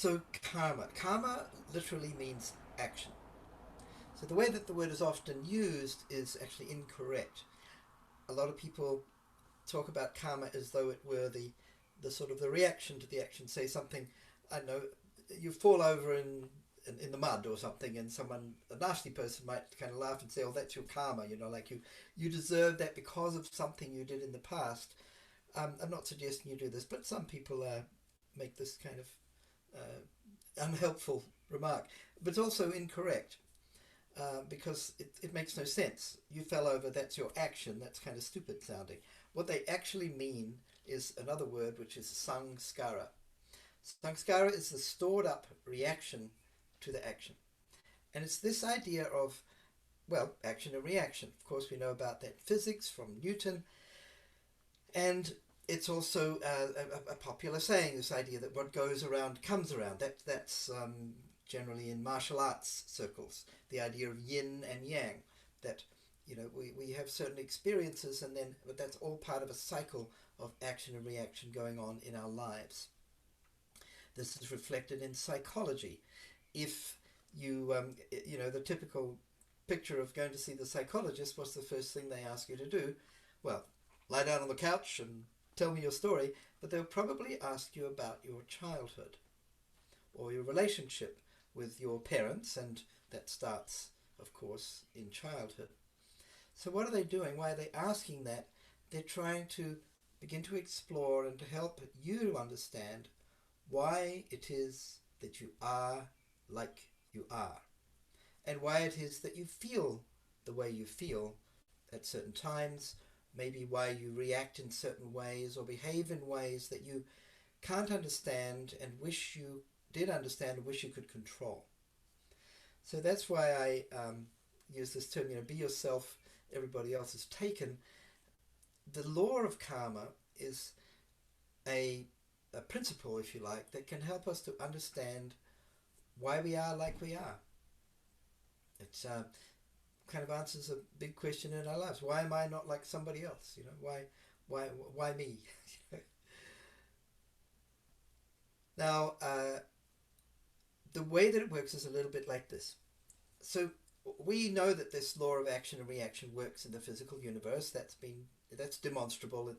So karma. Karma literally means action. So the way that the word is often used is actually incorrect. A lot of people talk about karma as though it were the sort of the reaction to the action. Say something, I don't know, you fall over in the mud or something, and someone, a nasty person, might kind of laugh and say, "Oh, that's your karma," like you deserve that because of something you did in the past. I'm not suggesting you do this, but some people make this kind of unhelpful remark, but it's also incorrect. Because it makes no sense. You fell over, that's your action, that's kind of stupid sounding. What they actually mean is another word, which is samskara. Samskara is the stored up reaction to the action. And it's this idea of, well, action and reaction. Of course, we know about that physics from Newton. And it's also a popular saying, this idea that what goes around comes around. That's generally in martial arts circles, the idea of yin and yang, that we have certain experiences, and then but that's all part of a cycle of action and reaction going on in our lives. This is reflected in psychology. If the typical picture of going to see the psychologist, what's the first thing they ask you to do? Well, lie down on the couch and tell me your story, but they'll probably ask you about your childhood or your relationship with your parents, and that starts, of course, in childhood. So what are they doing? Why are they asking that? They're trying to begin to explore and to help you to understand why it is that you are like you are, and why it is that you feel the way you feel at certain times, maybe why you react in certain ways or behave in ways that you can't understand and wish you did understand and wish you could control. So that's why I use this term, be yourself, everybody else is taken. The law of karma is a principle, if you like, that can help us to understand why we are like we are. It kind of answers a big question in our lives. Why am I not like somebody else? Why me? Now, the way that it works is a little bit like this. So we know that this law of action and reaction works in the physical universe. That's demonstrable.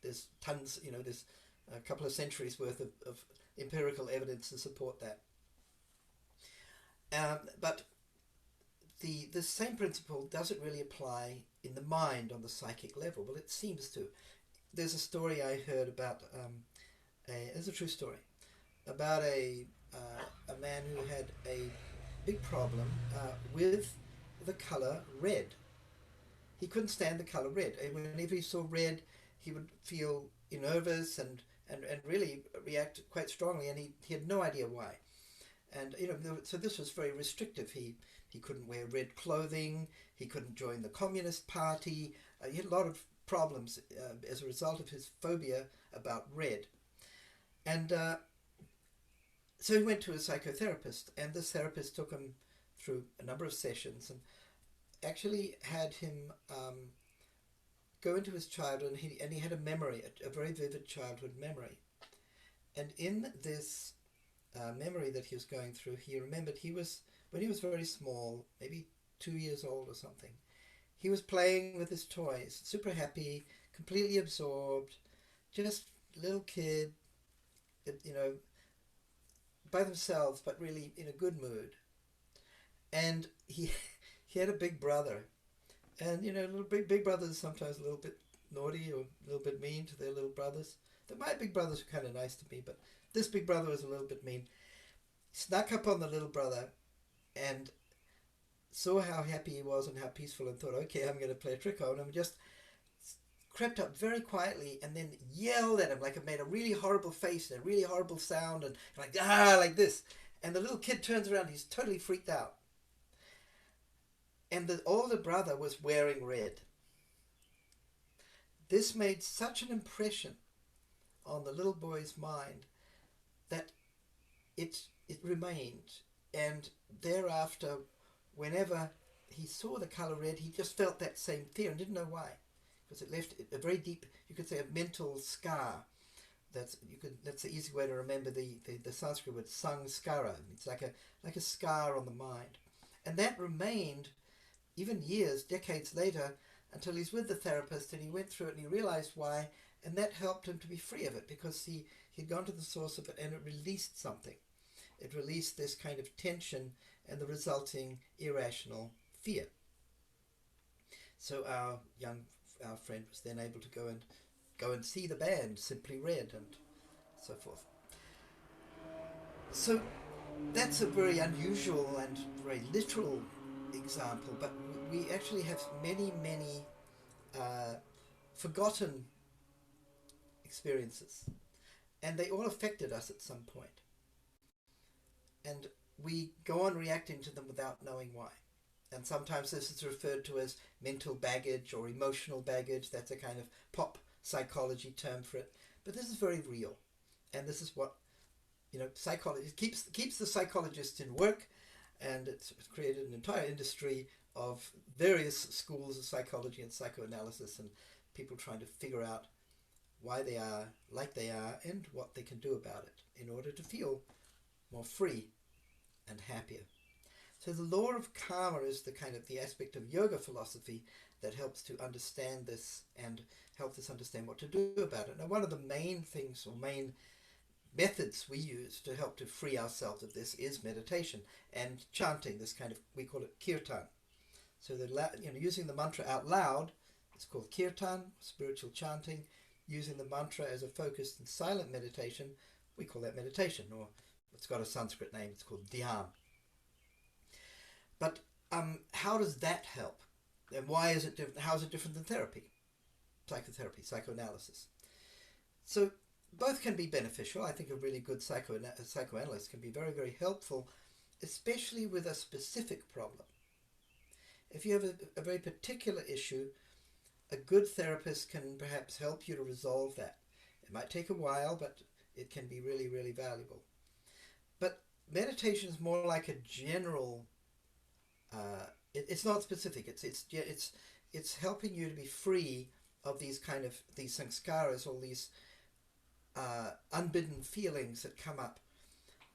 There's tons. There's a couple of centuries worth of empirical evidence to support that. But the same principle doesn't really apply in the mind on the psychic level. Well, it seems to. There's a story I heard about. It's a true story about a man who had a big problem with the color red. He couldn't stand the color red. And whenever he saw red, he would feel nervous and really react quite strongly, and he had no idea why. And so this was very restrictive. He couldn't wear red clothing. He couldn't join the Communist Party. He had a lot of problems as a result of his phobia about red. And so he went to a psychotherapist, and this therapist took him through a number of sessions and actually had him go into his childhood, and he had a memory, a very vivid childhood memory. And in this memory that he was going through, he remembered when he was very small, maybe 2 years old or something, he was playing with his toys, super happy, completely absorbed, just little kid, you know, by themselves, but really in a good mood. And he had a big brother, and little big brothers are sometimes a little bit naughty or a little bit mean to their little brothers. My big brothers were kind of nice to me, but this big brother was a little bit mean. Snuck up on the little brother and saw how happy he was and how peaceful, and thought, okay, I'm going to play a trick on him. Just crept up very quietly and then yelled at him, like it made a really horrible face and a really horrible sound, and like this. And the little kid turns around, he's totally freaked out. And the older brother was wearing red. This made such an impression on the little boy's mind that it remained. And thereafter, whenever he saw the colour red, he just felt that same fear and didn't know why. Because it left a very deep, you could say, a mental scar That's the easy way to remember the Sanskrit word samskara. It's like a scar on the mind. And that remained even years, decades later, until he's with the therapist and he went through it and he realized why, and that helped him to be free of it because he'd gone to the source of it and it released something. It released this kind of tension and the resulting irrational fear. So our friend was then able to go and see the band Simply Red and so forth. So that's a very unusual and very literal example, but we actually have many uh, forgotten experiences, and they all affected us at some point, and we go on reacting to them without knowing why. And sometimes this is referred to as mental baggage or emotional baggage. That's a kind of pop psychology term for it, but this is very real, and this is what psychology keeps the psychologists in work, and it's created an entire industry of various schools of psychology and psychoanalysis, and people trying to figure out why they are like they are and what they can do about it in order to feel more free and happier. So the law of karma is the aspect of yoga philosophy that helps to understand this and helps us understand what to do about it. Now, one of the main things or main methods we use to help to free ourselves of this is meditation and chanting. This kind of, we call it kirtan. So using the mantra out loud, it's called kirtan, spiritual chanting. Using the mantra as a focused and silent meditation, we call that meditation, or it's got a Sanskrit name, it's called dhyan. But how does that help? And why is it different? How is it different than therapy? Psychotherapy, psychoanalysis. So both can be beneficial. I think a really good psychoanalyst can be very, very helpful, especially with a specific problem. If you have a very particular issue, a good therapist can perhaps help you to resolve that. It might take a while, but it can be really, really valuable. But meditation is more like a general. It's not specific. It's helping you to be free of these sanskaras, all these unbidden feelings that come up,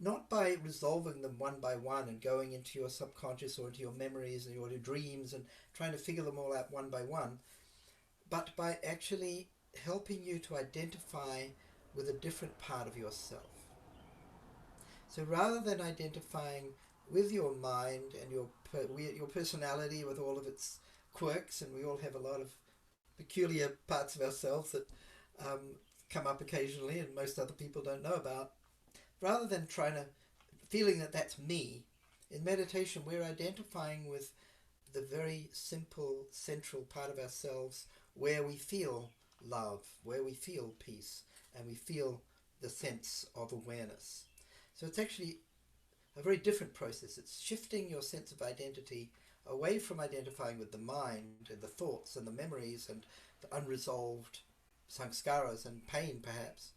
not by resolving them one by one and going into your subconscious or into your memories and your dreams and trying to figure them all out one by one, but by actually helping you to identify with a different part of yourself. So rather than identifying with your mind and your personality with all of its quirks, and we all have a lot of peculiar parts of ourselves that come up occasionally and most other people don't know about, rather than feeling that that's me, in meditation we're identifying with the very simple central part of ourselves where we feel love, where we feel peace, and we feel the sense of awareness. So it's actually a very different process. It's shifting your sense of identity away from identifying with the mind and the thoughts and the memories and the unresolved sanskaras and pain perhaps.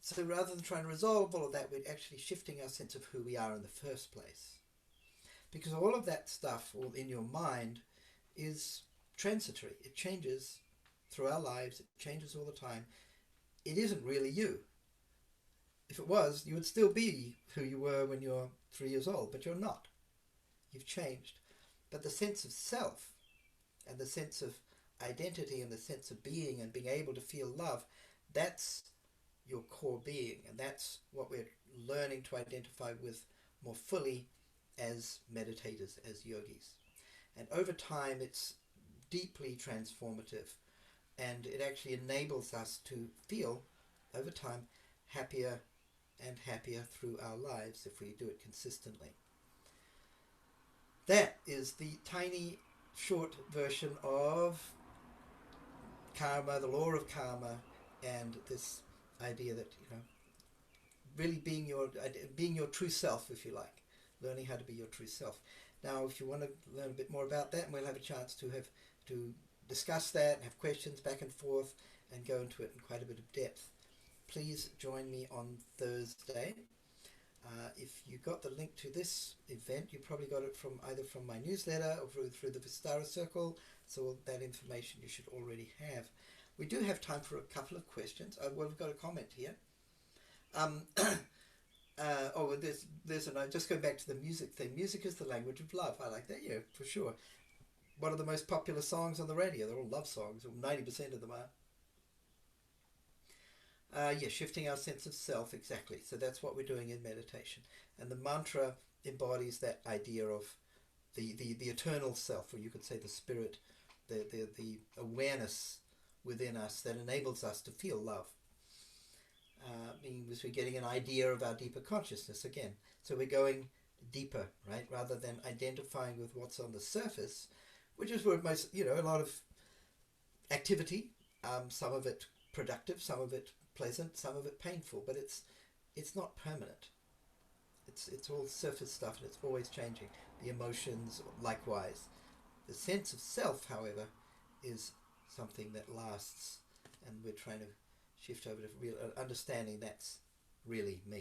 So rather than trying to resolve all of that, we're actually shifting our sense of who we are in the first place. Because all of that stuff all in your mind is transitory. It changes through our lives. It changes all the time. It isn't really you. If it was, you would still be who you were when you're 3 years old, but you're not. You've changed. But the sense of self and the sense of identity and the sense of being and being able to feel love, that's your core being, and that's what we're learning to identify with more fully as meditators, as yogis. And over time it's deeply transformative, and it actually enables us to feel over time happier and happier through our lives if we do it consistently. That is the tiny short version of karma, the law of karma, and this idea that really being your true self, if you like, learning how to be your true self. Now, if you want to learn a bit more about that, and we'll have a chance to discuss that and have questions back and forth and go into it in quite a bit of depth, please join me on Thursday. If you got the link to this event, you probably got it either from my newsletter or through the Vistara Circle, so that information you should already have. We do have time for a couple of questions. Well, we've got a comment here. There's a note. Just go back to the music thing. Music is the language of love. I like that. Yeah, for sure. One of the most popular songs on the radio. They're all love songs. Or 90% of them are. Shifting our sense of self, exactly. So that's what we're doing in meditation. And the mantra embodies that idea of the eternal self, or you could say the spirit, the awareness within us that enables us to feel love. Means we're getting an idea of our deeper consciousness again. So we're going deeper, right? Rather than identifying with what's on the surface, which is where most, a lot of activity, some of it productive, some of it pleasant, some of it painful, but it's not permanent. It's all surface stuff, and it's always changing. The emotions, likewise. The sense of self, however, is something that lasts, and we're trying to shift over to real understanding that's really me.